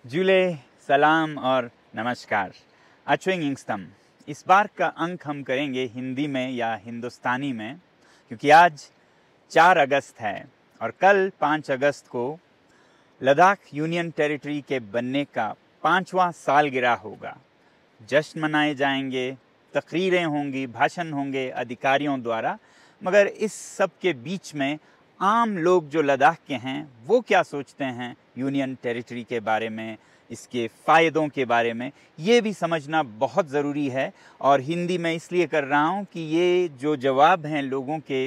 जुले सलाम और नमस्कार। अचुइंग इंगस्तम। इस बार का अंक हम करेंगे हिंदी में या हिंदुस्तानी में, क्योंकि आज 4 अगस्त है और कल 5 अगस्त को लद्दाख यूनियन टेरिटरी के बनने का 5वां सालगिरह होगा। जश्न मनाए जाएंगे, तकरीरें होंगी, भाषण होंगे अधिकारियों द्वारा, मगर इस सब के बीच में आम लोग जो लद्दाख के हैं वो क्या सोचते हैं यूनियन टेरिटरी के बारे में, इसके फ़ायदों के बारे में, ये भी समझना बहुत ज़रूरी है। और हिंदी में इसलिए कर रहा हूँ कि ये जो जवाब हैं लोगों के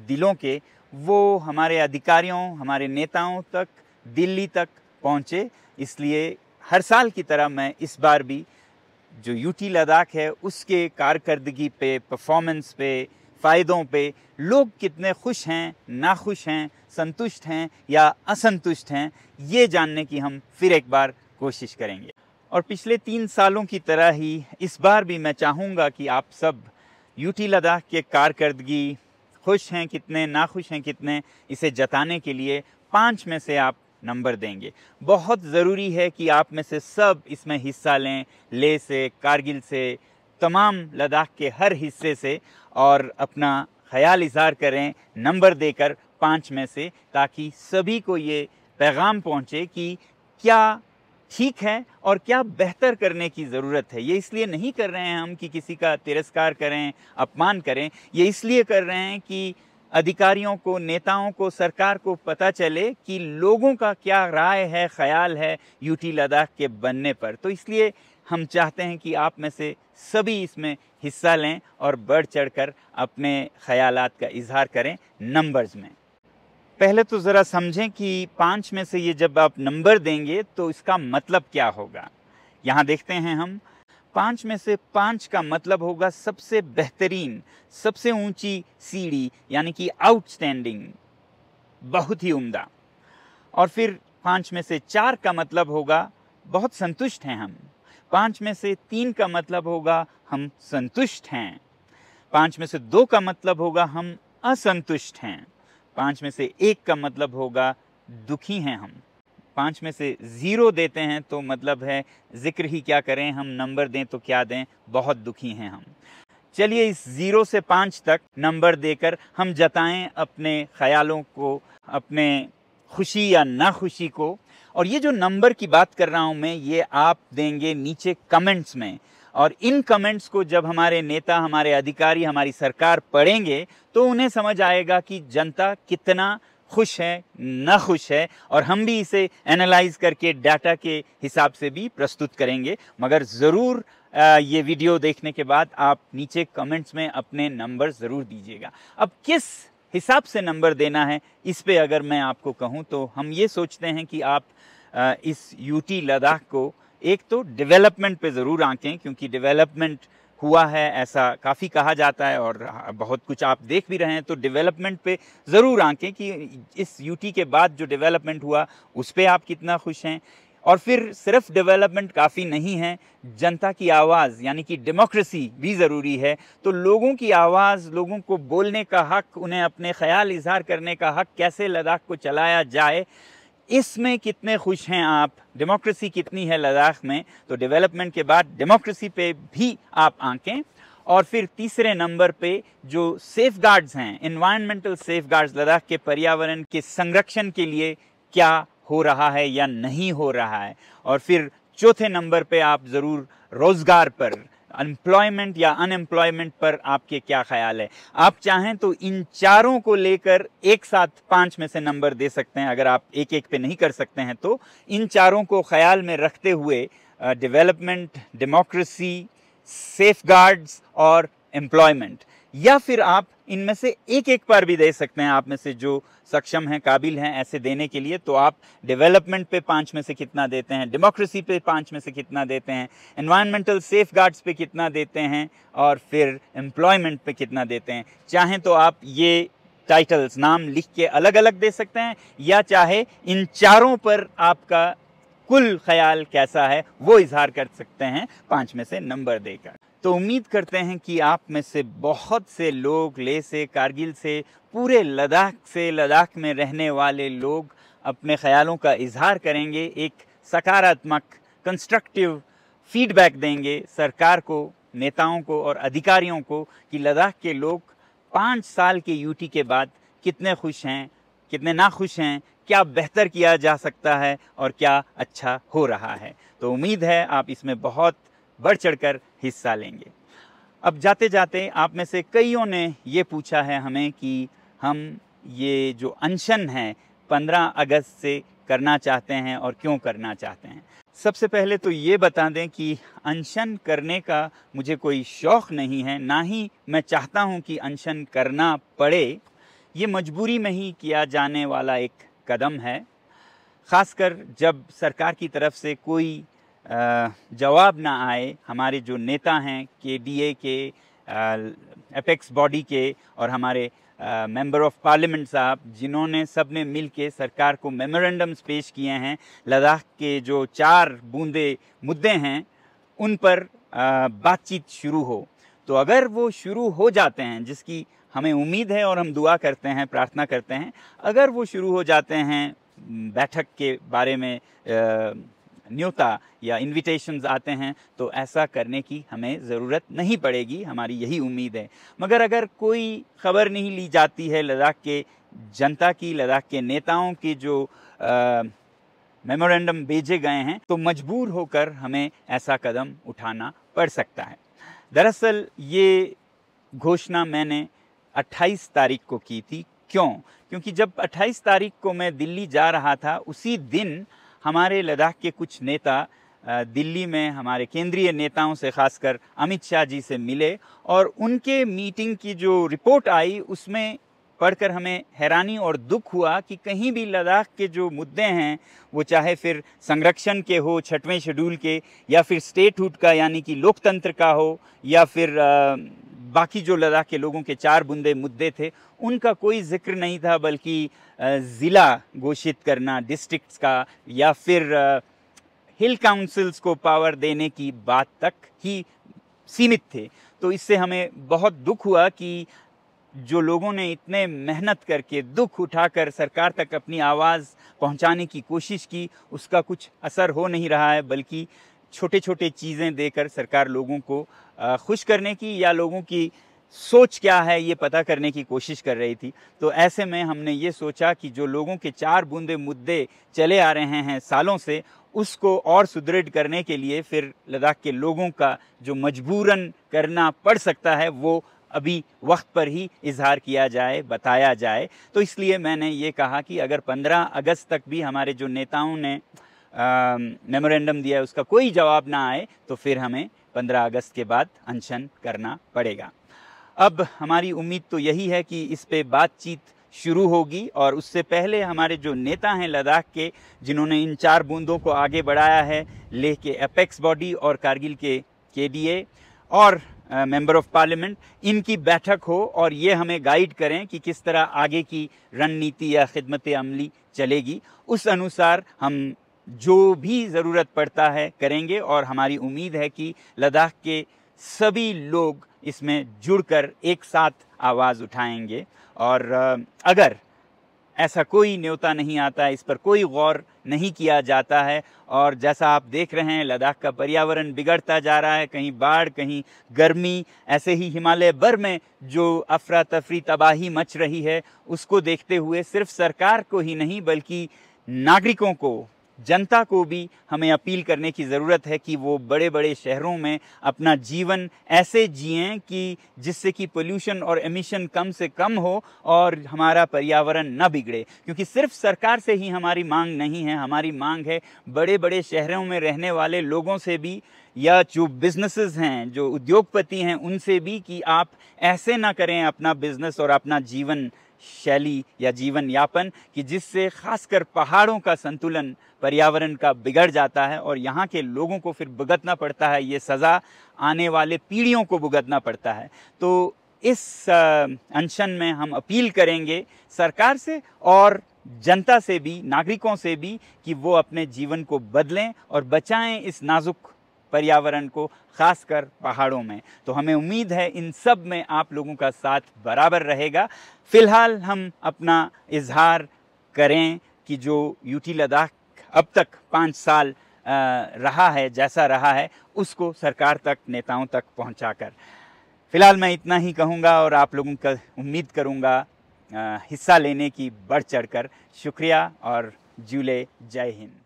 दिलों के, वो हमारे अधिकारियों, हमारे नेताओं तक, दिल्ली तक पहुँचे। इसलिए हर साल की तरह मैं इस बार भी जो यूटी लद्दाख है उसके कारकर्दगी पे, परफॉर्मेंस पे, फ़ायदों पे, लोग कितने खुश हैं, नाखुश हैं, संतुष्ट हैं या असंतुष्ट हैं, ये जानने की हम फिर एक बार कोशिश करेंगे। और पिछले 3 सालों की तरह ही इस बार भी मैं चाहूँगा कि आप सब यूटी लद्दाख के कारकर्दगी, खुश हैं कितने, नाखुश हैं कितने, इसे जताने के लिए 5 में से आप नंबर देंगे। बहुत ज़रूरी है कि आप में से सब इसमें हिस्सा लें, लेह से, कारगिल से, तमाम लद्दाख के हर हिस्से से, और अपना ख्याल इज़हार करें नंबर देकर 5 में से, ताकि सभी को ये पैगाम पहुँचे कि क्या ठीक है और क्या बेहतर करने की ज़रूरत है। ये इसलिए नहीं कर रहे हैं हम कि किसी का तिरस्कार करें, अपमान करें, ये इसलिए कर रहे हैं कि अधिकारियों को, नेताओं को, सरकार को पता चले कि लोगों का क्या राय है, ख्याल है यूटी लद्दाख के बनने पर। तो इसलिए हम चाहते हैं कि आप में से सभी इसमें हिस्सा लें और बढ़ चढ़कर अपने ख्यालात का इजहार करें नंबर्स में। पहले तो ज़रा समझें कि 5 में से ये जब आप नंबर देंगे तो इसका मतलब क्या होगा। यहाँ देखते हैं हम 5 में से 5 का मतलब होगा सबसे बेहतरीन, सबसे ऊंची सीढ़ी, यानी कि आउटस्टैंडिंग, बहुत ही उम्दा। और फिर 5 में से 4 का मतलब होगा बहुत संतुष्ट हैं हम। 5 में से 3 का मतलब होगा हम संतुष्ट हैं। 5 में से 2 का मतलब होगा हम असंतुष्ट हैं। 5 में से 1 का मतलब होगा दुखी हैं हम। 5 में से 0 देते हैं तो मतलब है जिक्र ही क्या करें, हम नंबर दें तो क्या दें, बहुत दुखी हैं हम। चलिए इस 0 से 5 तक नंबर देकर हम जताएं अपने ख्यालों को, अपने खुशी या नाखुशी को। और ये जो नंबर की बात कर रहा हूँ मैं, ये आप देंगे नीचे कमेंट्स में, और इन कमेंट्स को जब हमारे नेता, हमारे अधिकारी, हमारी सरकार पढ़ेंगे तो उन्हें समझ आएगा कि जनता कितना खुश है, नाखुश है, और हम भी इसे एनालाइज करके डाटा के हिसाब से भी प्रस्तुत करेंगे। मगर ज़रूर ये वीडियो देखने के बाद आप नीचे कमेंट्स में अपने नंबर ज़रूर दीजिएगा। अब किस हिसाब से नंबर देना है, इस पे अगर मैं आपको कहूँ तो हम ये सोचते हैं कि आप इस यूटी लद्दाख को एक तो डेवलपमेंट पे ज़रूर आंकें, क्योंकि डेवलपमेंट हुआ है ऐसा काफ़ी कहा जाता है और बहुत कुछ आप देख भी रहे हैं। तो डेवलपमेंट पे ज़रूर आंकें कि इस यूटी के बाद जो डेवलपमेंट हुआ उस पे आप कितना खुश हैं। और फिर सिर्फ डेवलपमेंट काफ़ी नहीं है, जनता की आवाज़ यानी कि डेमोक्रेसी भी ज़रूरी है। तो लोगों की आवाज़, लोगों को बोलने का हक, उन्हें अपने ख्याल इजहार करने का हक, कैसे लद्दाख को चलाया जाए, इसमें कितने खुश हैं आप, डेमोक्रेसी कितनी है लद्दाख में। तो डेवलपमेंट के बाद डेमोक्रेसी पे भी आप आंकें। और फिर तीसरे नंबर पे जो सेफगार्ड्स हैं, एनवायरमेंटल सेफगार्ड्स, लद्दाख के पर्यावरण के संरक्षण के लिए क्या हो रहा है या नहीं हो रहा है। और फिर चौथे नंबर पे आप ज़रूर रोज़गार पर, एम्प्लॉयमेंट या अनएम्प्लॉयमेंट पर आपके क्या ख्याल है। आप चाहें तो इन चारों को लेकर एक साथ 5 में से नंबर दे सकते हैं। अगर आप एक एक पे नहीं कर सकते हैं तो इन चारों को ख्याल में रखते हुए डेवलपमेंट, डेमोक्रेसी, सेफगार्ड्स और एम्प्लॉयमेंट, या फिर आप इनमें से एक एक पर भी दे सकते हैं। आप में से जो सक्षम हैं, काबिल हैं ऐसे देने के लिए, तो आप डेवलपमेंट पे 5 में से कितना देते हैं, डेमोक्रेसी पे 5 में से कितना देते हैं, एनवायरमेंटल सेफगार्ड्स पे कितना देते हैं, और फिर एम्प्लॉयमेंट पे कितना देते हैं। चाहें तो आप ये टाइटल्स, नाम लिख के अलग अलग दे सकते हैं, या चाहे इन चारों पर आपका कुल ख्याल कैसा है वो इजहार कर सकते हैं 5 में से नंबर देकर। तो उम्मीद करते हैं कि आप में से बहुत से लोग, लेह से, कारगिल से, पूरे लद्दाख से, लद्दाख में रहने वाले लोग अपने ख्यालों का इजहार करेंगे एक सकारात्मक कंस्ट्रक्टिव फीडबैक देंगे सरकार को, नेताओं को और अधिकारियों को कि लद्दाख के लोग 5 साल के यूटी के बाद कितने खुश हैं, कितने नाखुश हैं, क्या बेहतर किया जा सकता है और क्या अच्छा हो रहा है। तो उम्मीद है आप इसमें बहुत बढ़ चढ़कर हिस्सा लेंगे। अब जाते जाते आप में से कईयों ने ये पूछा है हमें कि हम ये जो अनशन है 15 अगस्त से करना चाहते हैं और क्यों करना चाहते हैं। सबसे पहले तो ये बता दें कि अनशन करने का मुझे कोई शौक़ नहीं है, ना ही मैं चाहता हूँ कि अनशन करना पड़े। ये मजबूरी में ही किया जाने वाला एक कदम है, ख़ासकर जब सरकार की तरफ से कोई जवाब ना आए। हमारे जो नेता हैं केडीए के, एपेक्स बॉडी के और हमारे मेंबर ऑफ पार्लियामेंट साहब, जिन्होंने सब ने मिल के सरकार को मेमोरेंडम्स पेश किए हैं, लद्दाख के जो 4 बूंदे मुद्दे हैं उन पर बातचीत शुरू हो। तो अगर वो शुरू हो जाते हैं, जिसकी हमें उम्मीद है और हम दुआ करते हैं, प्रार्थना करते हैं, अगर वो शुरू हो जाते हैं, बैठक के बारे में न्योता या इनविटेशंस आते हैं, तो ऐसा करने की हमें ज़रूरत नहीं पड़ेगी, हमारी यही उम्मीद है। मगर अगर कोई ख़बर नहीं ली जाती है लद्दाख के जनता की, लद्दाख के नेताओं की जो मेमोरेंडम भेजे गए हैं, तो मजबूर होकर हमें ऐसा कदम उठाना पड़ सकता है। दरअसल ये घोषणा मैंने 28 तारीख को की थी। क्यों? क्योंकि जब 28 तारीख को मैं दिल्ली जा रहा था, उसी दिन हमारे लद्दाख के कुछ नेता दिल्ली में हमारे केंद्रीय नेताओं से, खासकर अमित शाह जी से मिले और उनके मीटिंग की जो रिपोर्ट आई उसमें पढ़कर हमें हैरानी और दुख हुआ कि कहीं भी लद्दाख के जो मुद्दे हैं, वो चाहे फिर संरक्षण के हो 6वें शेड्यूल के, या फिर स्टेटहुड का यानी कि लोकतंत्र का हो, या फिर बाकी जो लद्दाख के लोगों के 4 बूंदे मुद्दे थे, उनका कोई जिक्र नहीं था, बल्कि ज़िला घोषित करना डिस्ट्रिक्ट्स का या फिर हिल काउंसिल्स को पावर देने की बात तक ही सीमित थे। तो इससे हमें बहुत दुख हुआ कि जो लोगों ने इतने मेहनत करके, दुख उठाकर सरकार तक अपनी आवाज़ पहुंचाने की कोशिश की, उसका कुछ असर हो नहीं रहा है, बल्कि छोटे छोटे चीज़ें देकर सरकार लोगों को खुश करने की या लोगों की सोच क्या है ये पता करने की कोशिश कर रही थी। तो ऐसे में हमने ये सोचा कि जो लोगों के 4 बूंदे मुद्दे चले आ रहे हैं सालों से, उसको और सुदृढ़ करने के लिए फिर लद्दाख के लोगों का जो मजबूरन करना पड़ सकता है, वो अभी वक्त पर ही इजहार किया जाए, बताया जाए। तो इसलिए मैंने ये कहा कि अगर 15 अगस्त तक भी हमारे जो नेताओं ने मेमोरेंडम दिया है उसका कोई जवाब ना आए, तो फिर हमें 15 अगस्त के बाद अनशन करना पड़ेगा। अब हमारी उम्मीद तो यही है कि इस पे बातचीत शुरू होगी, और उससे पहले हमारे जो नेता हैं लद्दाख के, जिन्होंने इन 4 बूंदों को आगे बढ़ाया है, लेह के एपेक्स बॉडी और कारगिल के केडीए और मेंबर ऑफ पार्लियामेंट, इनकी बैठक हो और ये हमें गाइड करें कि किस तरह आगे की रणनीति या खिदमत अमली चलेगी। उस अनुसार हम जो भी ज़रूरत पड़ता है करेंगे, और हमारी उम्मीद है कि लद्दाख के सभी लोग इसमें जुड़कर एक साथ आवाज़ उठाएंगे। और अगर ऐसा कोई न्योता नहीं आता है, इस पर कोई गौर नहीं किया जाता है, और जैसा आप देख रहे हैं लद्दाख का पर्यावरण बिगड़ता जा रहा है, कहीं बाढ़, कहीं गर्मी, ऐसे ही हिमालय भर में जो अफरा तफरी तबाही मच रही है, उसको देखते हुए सिर्फ सरकार को ही नहीं बल्कि नागरिकों को, जनता को भी हमें अपील करने की ज़रूरत है कि वो बड़े बड़े शहरों में अपना जीवन ऐसे जिएं कि जिससे कि पोल्यूशन और एमिशन कम से कम हो और हमारा पर्यावरण न बिगड़े। क्योंकि सिर्फ सरकार से ही हमारी मांग नहीं है, हमारी मांग है बड़े बड़े शहरों में रहने वाले लोगों से भी, या जो बिजनेसेस हैं, जो उद्योगपति हैं, उनसे भी, कि आप ऐसे ना करें अपना बिजनेस और अपना जीवन शैली या जीवन यापन कि जिससे खासकर पहाड़ों का संतुलन पर्यावरण का बिगड़ जाता है और यहाँ के लोगों को फिर भुगतना पड़ता है, ये सज़ा आने वाले पीढ़ियों को भुगतना पड़ता है। तो इस अनशन में हम अपील करेंगे सरकार से और जनता से भी, नागरिकों से भी, कि वो अपने जीवन को बदलें और बचाएं इस नाजुक पर्यावरण को, खासकर पहाड़ों में। तो हमें उम्मीद है इन सब में आप लोगों का साथ बराबर रहेगा। फ़िलहाल हम अपना इजहार करें कि जो यूटी लद्दाख अब तक 5 साल रहा है, जैसा रहा है उसको सरकार तक, नेताओं तक पहुंचाकर। फिलहाल मैं इतना ही कहूँगा और आप लोगों का उम्मीद करूँगा हिस्सा लेने की बढ़ चढ़कर। शुक्रिया और जूले, जय हिंद।